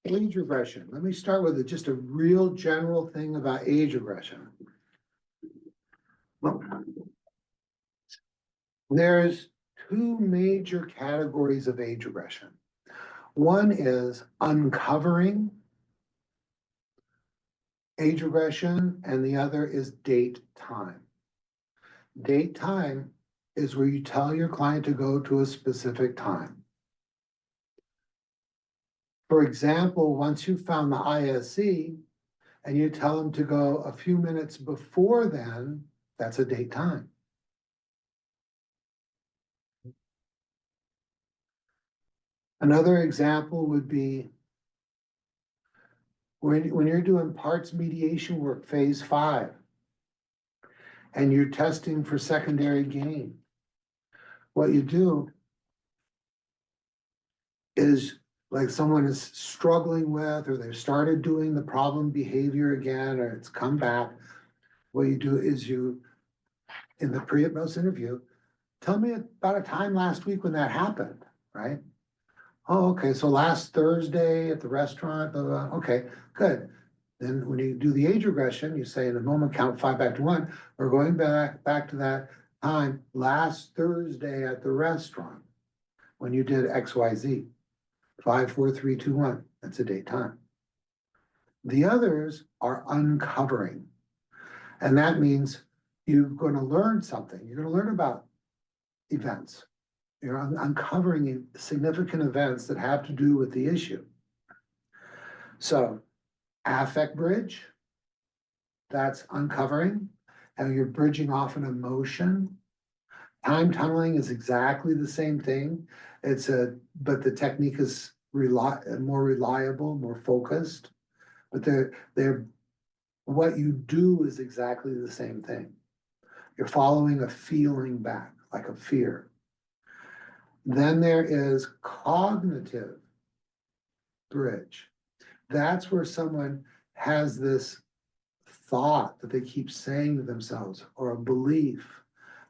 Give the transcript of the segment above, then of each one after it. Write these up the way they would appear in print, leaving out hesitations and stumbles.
Age regression. Let me start with just a real general thing about age regression. Well, there's two major categories of age regression. One is uncovering age regression, and the other is date time. Date time is where you tell your client to go to a specific time. For example, once you've found the ISC and you tell them to go a few minutes before then, that's a date time. Another example would be when you're doing parts mediation work, phase 5, and you're testing for secondary gain. What you do is, like, someone is struggling with, or they've started doing the problem behavior again, or it's come back. What you do is you, in the pre-hypnosis interview, tell me about a time last week when that happened, right? Oh, okay, so last Thursday at the restaurant, blah, blah, blah. Okay, good. Then when you do the age regression, you say in a moment, count 5 back to 1. We're going back to that time last Thursday at the restaurant when you did XYZ. 5, 4, 3, 2, 1. That's a date time. The others are uncovering. And that means you're going to learn something. You're going to learn about events. You're uncovering significant events that have to do with the issue. So, affect bridge, that's uncovering, and you're bridging off an emotion. Time tunneling is exactly the same thing. But the technique is more reliable, more focused. But what you do is exactly the same thing. You're following a feeling back, like a fear. Then there is cognitive bridge. That's where someone has this thought that they keep saying to themselves, or a belief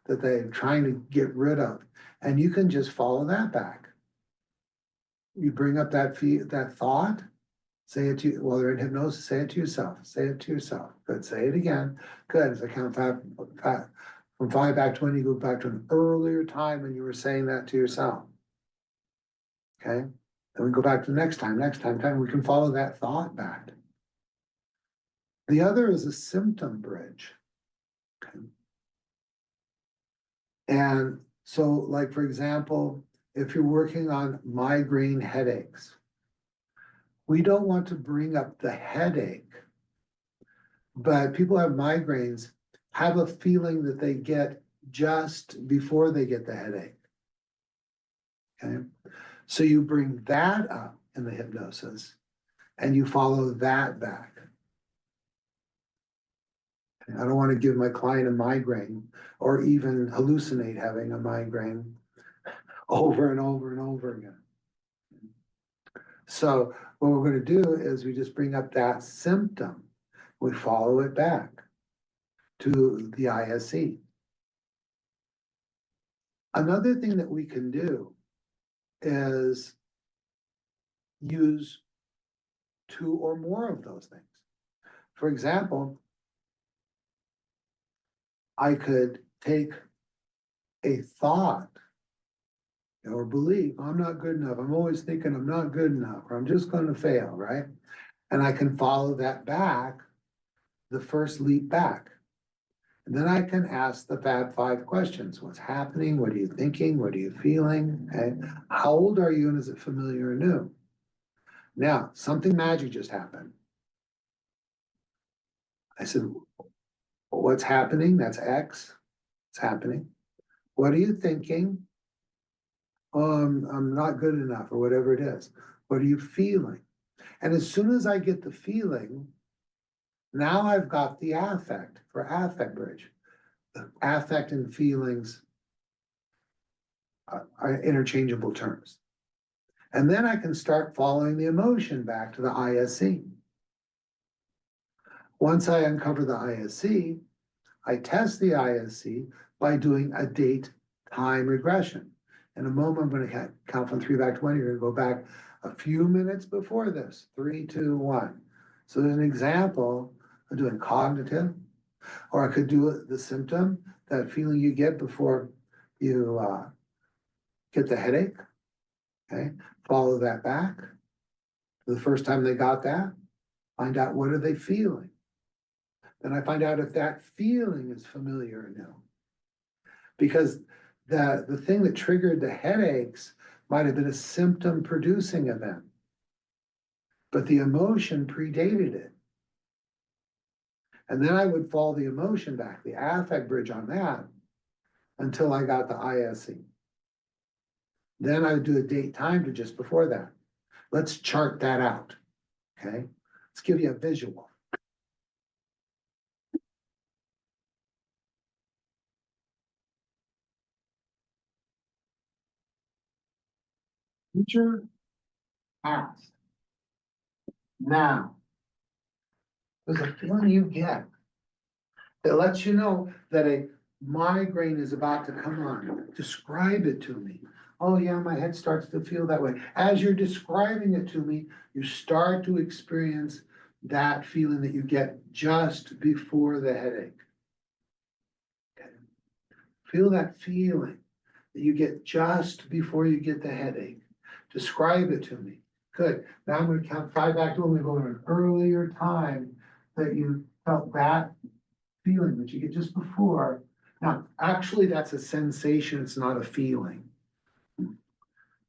that they're trying to get rid of. And you can just follow that back. You bring up that thought, say it to, while they're in hypnosis, say it to yourself, say it to yourself. Good, say it again. Good, as I count from 5 back to 1, you go back to an earlier time when you were saying that to yourself. Okay, then we go back to the next time, we can follow that thought back. The other is a symptom bridge. Okay. And so, like, for example, if you're working on migraine headaches, we don't want to bring up the headache, but people have migraines, have a feeling that they get just before they get the headache. Okay, so you bring that up in the hypnosis and you follow that back. I don't want to give my client a migraine or even hallucinate having a migraine over and over and over again. So what we're going to do is we just bring up that symptom. We follow it back to the ISC. Another thing that we can do is use 2 or more of those things. For example, I could take a thought or belief, I'm not good enough. I'm always thinking I'm not good enough, or I'm just going to fail, right? And I can follow that back, the first leap back. And then I can ask the Fab 5 questions. What's happening? What are you thinking? What are you feeling? Okay. How old are you, and is it familiar or new? Now, something magic just happened. I said, what's happening? That's X. It's happening. What are you thinking? I'm not good enough, or whatever it is. What are you feeling? And as soon as I get the feeling, now I've got the affect for affect bridge. The affect and feelings are interchangeable terms. And then I can start following the emotion back to the ISC. Once I uncover the ISC, I test the ISC by doing a date time regression. In a moment, I'm going to count from 3 back to 1. You're going to go back a few minutes before this, 3, 2, 1. So there's an example of doing cognitive, or I could do the symptom, that feeling you get before you get the headache. Okay, follow that back. The first time they got that, find out what are they feeling. Then I find out if that feeling is familiar or no. Because the thing that triggered the headaches might have been a symptom producing event, but the emotion predated it. And then I would follow the emotion back, the affect bridge on that, until I got the ISE. Then I would do a date time to just before that. Let's chart that out, okay? Let's give you a visual. Future, past, now. There's a feeling you get that lets you know that a migraine is about to come on. Describe it to me. Oh yeah, my head starts to feel that way. As you're describing it to me, you start to experience that feeling that you get just before the headache. Okay. Feel that feeling that you get just before you get the headache. Describe it to me. Good. Now I'm going to count 5 back to when we go to an earlier time that you felt that feeling that you get just before. Now, actually, that's a sensation. It's not a feeling.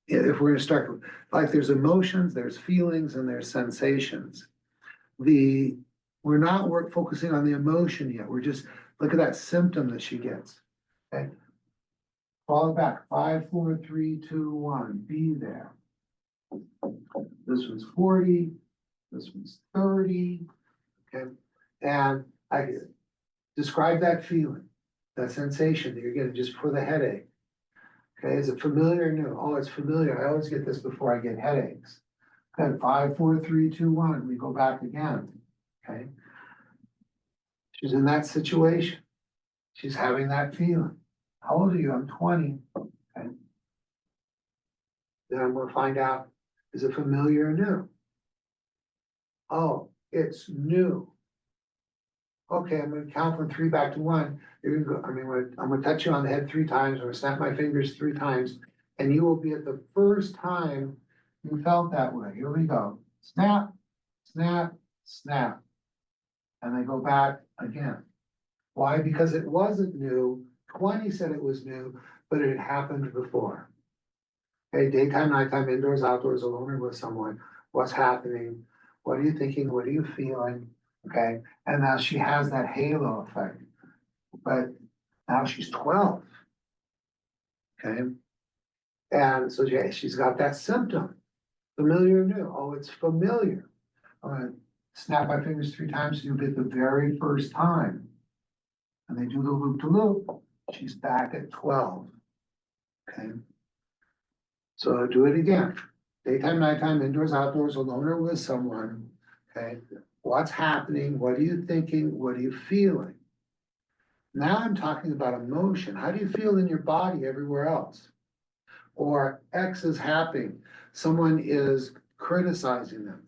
If we're going to start, like there's emotions, there's feelings, and there's sensations. We're not focusing on the emotion yet. We're just, look at that symptom that she gets. Okay. Follow back. 5, 4, 3, 2, 1. Be there. This one's 40. This one's 30. Okay. And I describe that feeling, that sensation that you're getting just before the headache. Okay, is it familiar or new? Oh, it's familiar. I always get this before I get headaches. Okay, 5, 4, 3, 2, 1. We go back again. Okay. She's in that situation. She's having that feeling. How old are you? I'm 20. Okay. Then I'm going to find out, is it familiar or new? Oh, it's new. Okay, I'm gonna count from 3 back to 1. You're gonna go, I'm gonna touch you on the head 3 times, I'm gonna snap my fingers 3 times, and you will be at the first time you felt that way. Here we go. Snap, snap, snap. And they go back again. Why? Because it wasn't new. 20 said it was new, but it had happened before. Okay, daytime, nighttime, indoors, outdoors, alone or with someone. What's happening? What are you thinking? What are you feeling? Okay, and now she has that halo effect, but now she's 12. Okay, and so she's got that symptom, familiar or new. Oh, it's familiar. I'm gonna snap my fingers 3 times, so you get the very first time, and they do the loop to loop. She's back at 12. Okay, so do it again. Daytime, nighttime, indoors, outdoors, alone or with someone. Okay, what's happening? What are you thinking? What are you feeling? Now I'm talking about emotion. How do you feel in your body everywhere else? Or X is happening. Someone is criticizing them.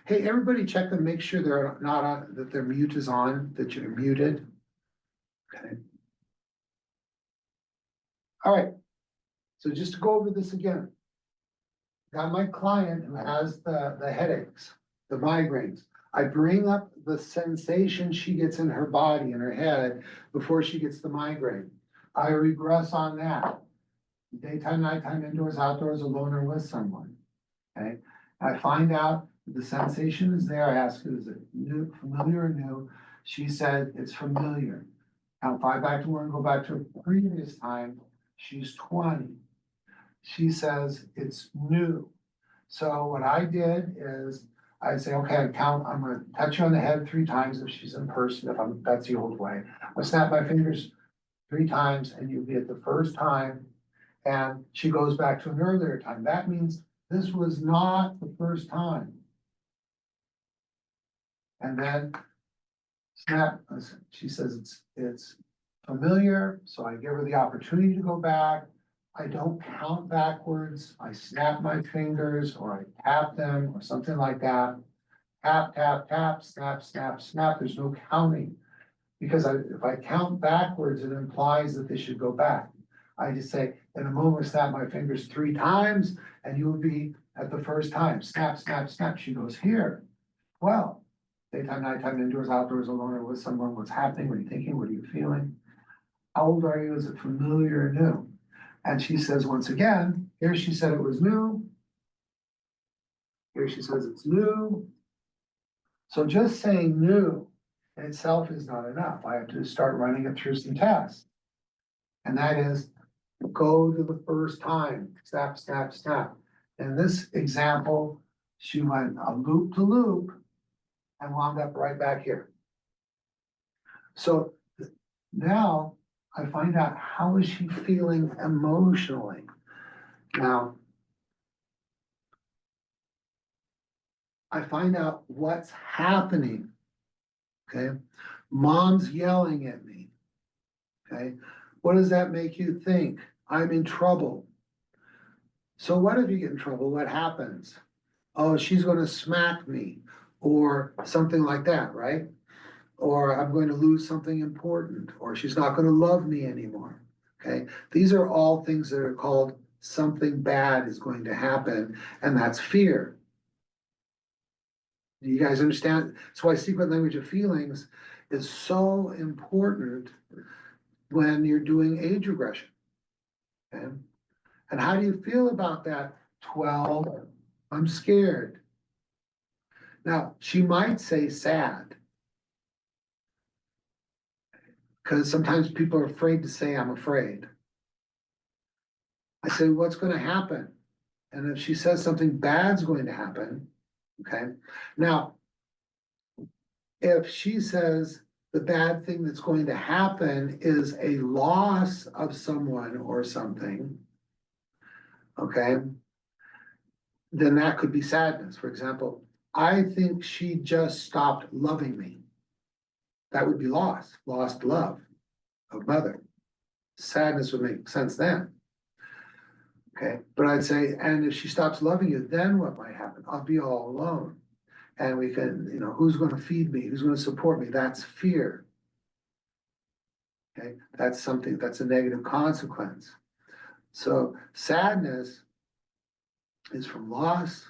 Hey, everybody check them, make sure they're not on, that their mute is on, that you're muted. Okay. All right. So just to go over this again. Got my client who has the headaches, the migraines. I bring up the sensation she gets in her body, in her head, before she gets the migraine. I regress on that. Daytime, nighttime, indoors, outdoors, alone or with someone. Okay. I find out the sensation is there. I ask her, is it new, familiar or new? She said it's familiar. Count 5 back to 1, go back to a previous time. She's 20. She says it's new. So what I did is I say, okay, I'm gonna touch you on the head 3 times if she's in person, that's the old way. I snap my fingers 3 times and you'll be at the first time. And she goes back to an earlier time. That means this was not the first time. And then snap, she says it's familiar. So I give her the opportunity to go back. I don't count backwards, I snap my fingers or I tap them or something like that. Tap, tap, tap, snap, snap, snap, there's no counting. Because if I count backwards, it implies that they should go back. I just say, in a moment, snap my fingers 3 times and you will be at the first time, snap, snap, snap, she goes here. Well, daytime, nighttime, indoors, outdoors, alone or with someone, what's happening, what are you thinking, what are you feeling? How old are you, is it familiar or new? And she says, once again, here she said it was new. Here she says it's new. So just saying new in itself is not enough. I have to start running it through some tests. And that is, go to the first time, snap, snap, snap. In this example, she went a loop to loop and wound up right back here. So now I find out, how is she feeling emotionally? Now, I find out what's happening. Okay, mom's yelling at me. Okay, what does that make you think? I'm in trouble. So what if you get in trouble? What happens? Oh, she's gonna smack me, or something like that, right? Or I'm going to lose something important, or she's not gonna love me anymore. Okay, these are all things that are called something bad is going to happen, and that's fear. Do you guys understand? That's why secret language of feelings is so important when you're doing age regression. Okay? And how do you feel about that? 12, I'm scared. Now, she might say sad, because sometimes people are afraid to say, I'm afraid. I say, what's going to happen? And if she says something bad's going to happen, okay? Now, if she says the bad thing that's going to happen is a loss of someone or something, okay, then that could be sadness. For example, I think she just stopped loving me. That would be lost love of mother. Sadness would make sense then. Okay, but I'd say, and if she stops loving you, then what might happen? I'll be all alone. And we can, who's going to feed me? Who's going to support me? That's fear. Okay, that's something, that's a negative consequence. So sadness is from loss.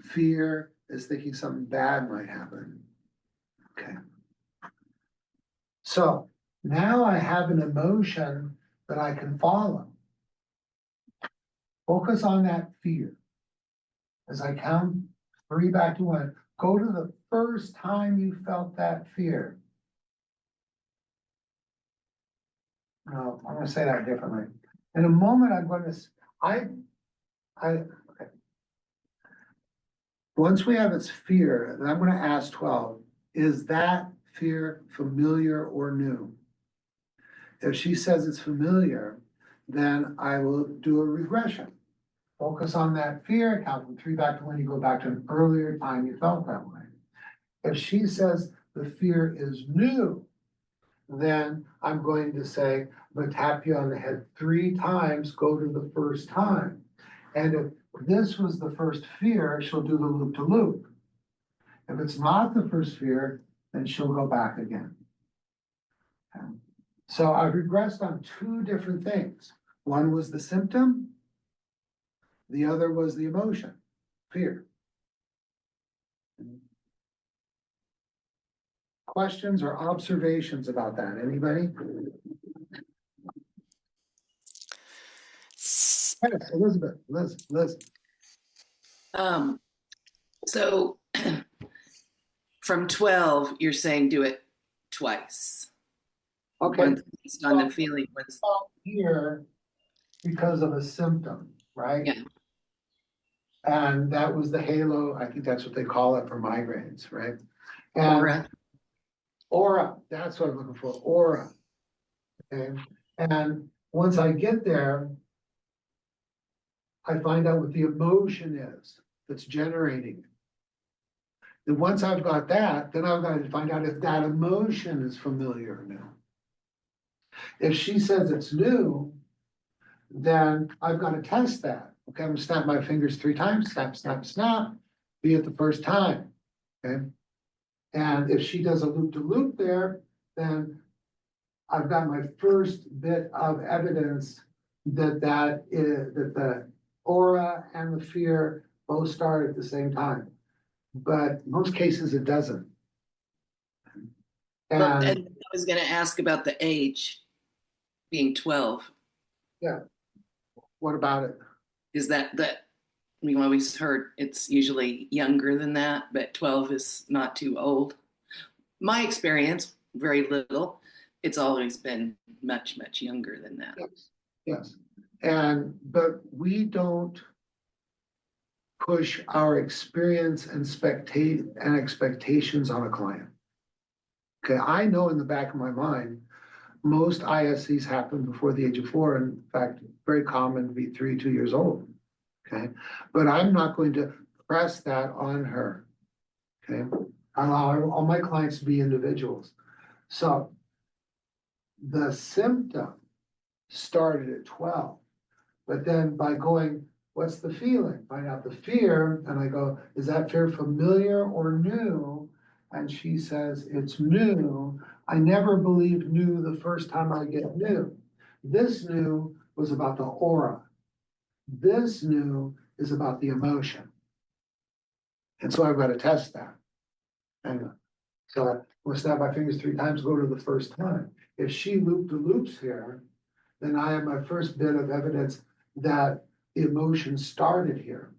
Fear is thinking something bad might happen. Okay. So now I have an emotion that I can follow. Focus on that fear. As I count 3 back to 1, go to the first time you felt that fear. No, I'm going to say that differently. In a moment, I'm going to, okay. Once we have its fear, then I'm going to ask 12, is that fear familiar or new? If she says it's familiar, then I will do a regression. Focus on that fear, count from 3 back to 1, you go back to an earlier time you felt that way. If she says the fear is new, then I'm going to say, I'm going to tap you on the head 3 times, go to the first time. And if this was the first fear, she'll do the loop to loop. If it's not the first fear, then she'll go back again. Okay. So I've regressed on 2 different things. One was the symptom, the other was the emotion, fear. Questions or observations about that? Anybody? Yes, Elizabeth, Liz. So from 12, you're saying do it twice. Okay. Once based on the feeling. Once here because of a symptom, right? Yeah. And that was the halo, I think that's what they call it for migraines, right? And aura, that's what I'm looking for, aura. Okay, and once I get there, I find out what the emotion is that's generating it. And once I've got that, then I've got to find out if that emotion is familiar or new. If she says it's new, then I've got to test that. Okay, I'm gonna snap my fingers 3 times, snap, snap, snap, be it the first time, okay? And if she does a loop to loop there, then I've got my first bit of evidence that that the aura and the fear both start at the same time. But most cases it doesn't. Well, And and I was going to ask about the age being 12. what about it? Is that we've always heard it's usually younger than that, but 12 is not too old. My experience, very little. It's always been much, much younger than that. Yes, yes. But we don't push our experience and expectations on a client. Okay, I know in the back of my mind, most ISCs happen before the age of 4. In fact, very common to be 2 years old. Okay, but I'm not going to press that on her. Okay, I allow all my clients to be individuals. So the symptom started at 12, but then by going, what's the feeling? Find out the fear, and I go, is that fear familiar or new? And she says, it's new. I never believed new the first time I get new. This new was about the aura. This new is about the emotion. And so I've got to test that. And so I'm gonna snap my fingers 3 times, go to the first time. If she loop the loops here, then I have my first bit of evidence that the emotion started here.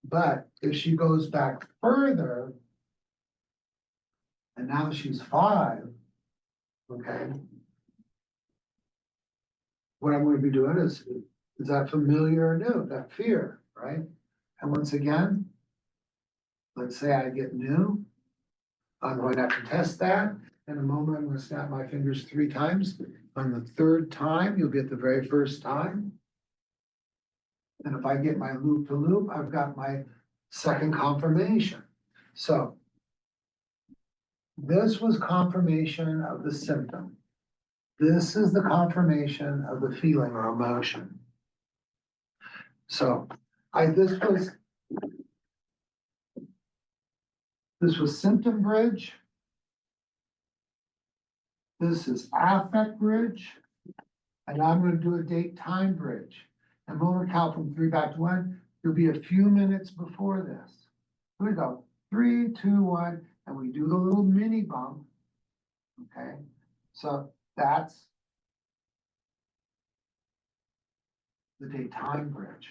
But if she goes back further, and now she's 5, okay, what I'm going to be doing is that familiar or new, that fear, right? And once again, let's say I get new, I'm going to have to test that. In a moment, I'm going to snap my fingers 3 times. On the 3rd time, you'll get the very first time. And if I get my loop to loop, I've got my second confirmation. So this was confirmation of the symptom. This is the confirmation of the feeling or emotion. So this was symptom bridge. This is affect bridge. And I'm going to do a date time bridge. And when we count from 3 back to 1, it'll be a few minutes before this. Here we go. 3, 2, 1, and we do the little mini bump. Okay, so that's the date time bridge.